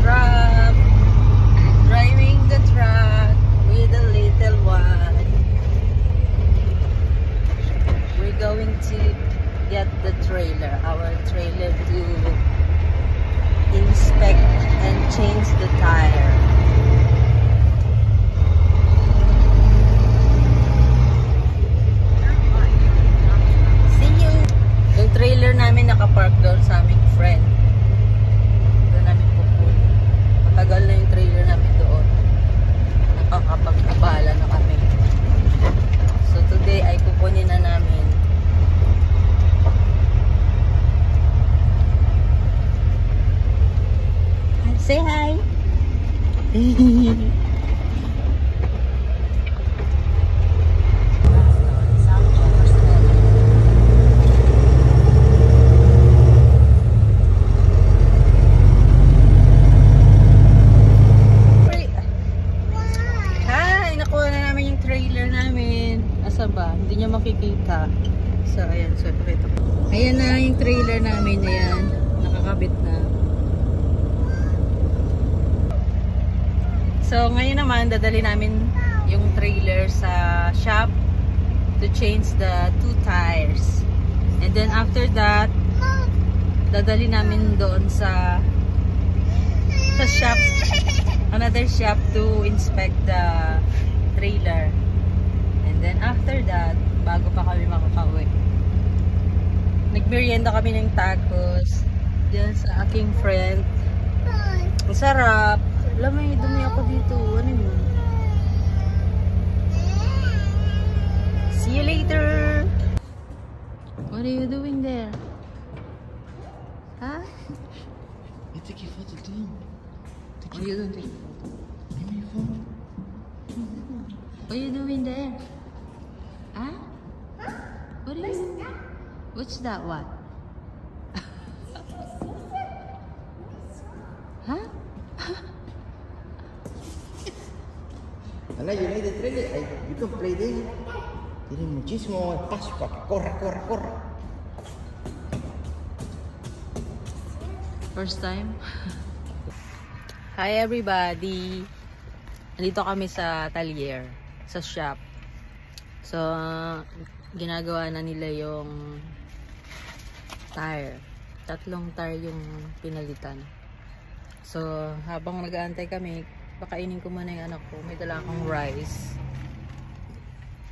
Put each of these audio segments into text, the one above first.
truck. Driving the truck with the little one. We're going to get the trailer, our trailer, to inspect and change the tire. See you! Yung trailer namin nakapark doon sa aming friend. Doon namin pupunta. Matagal na yung trailer namin doon. Nakakapag-abala na kami. So today ay kukunin na namin. Say hi! Ba? Hindi niya makikita. So, ayan. So, pakita ko. Ayan na yung trailer namin. Ayan. Nakakabit na. So, ngayon naman, dadali namin yung trailer sa shop to change the 2 tires. And then, after that, dadali namin doon sa shop, another shop to inspect the trailer. And then after that, bago pa kami makakauwi, nagmerienda kami ng tacos dyan sa aking friend. Ang sarap. Alam mo, dumi ako dito. Ano yun? See you later! What are you doing there? Huh? You take your photo too. What are you doing? Give me your phone. What are you doing there? Huh? What are you? What's that one? Huh? Ana, you need the trailer. You can play there. Tiene muchísimo espacio para que corra, corra, corra. First time? Hi everybody! Nandito kami sa Atelier, sa shop. So, ginagawa na nila yung tire. 3 tire yung pinalitan. So, habang nag-aantay kami, pakainin ko muna yung anak ko. May dala akong rice.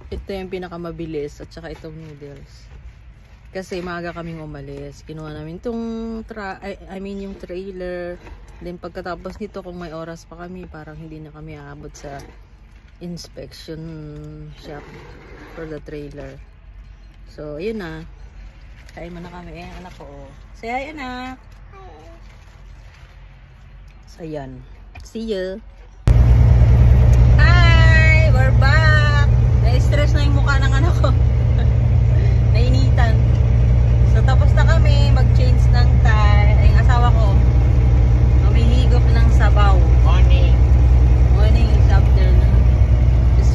Ito yung pinakamabilis at saka itong noodles. Kasi maaga kaming umalis. Kinuha namin itong yung trailer. Then pagkatapos nito, kung may oras pa kami, parang hindi na kami aabot sa inspection shop for the trailer. So, yun na. Kain mo na kami. Ayan, anak ko. Say hi, anak. So, ayan. See you. Hi! We're back! Na-stress na yung mukha ng anak ko. Nainitan. So, tapos na kami mag-change ng tire. Ay, yung asawa ko. Mamihigop ng sabaw. Morning. Morning is afternoon.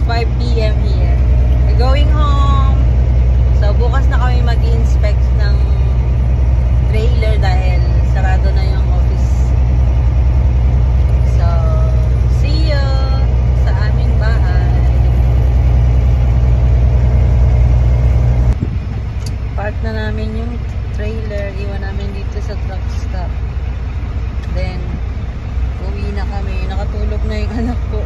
5 PM here. We're going home. So, bukas na kami mag-inspect ng trailer dahil sarado na yung office. So, see you sa aming bahay. Park na namin yung trailer. Iwan namin dito sa truck stop. Then, uwi na kami. Nakatulog na yung anak ko.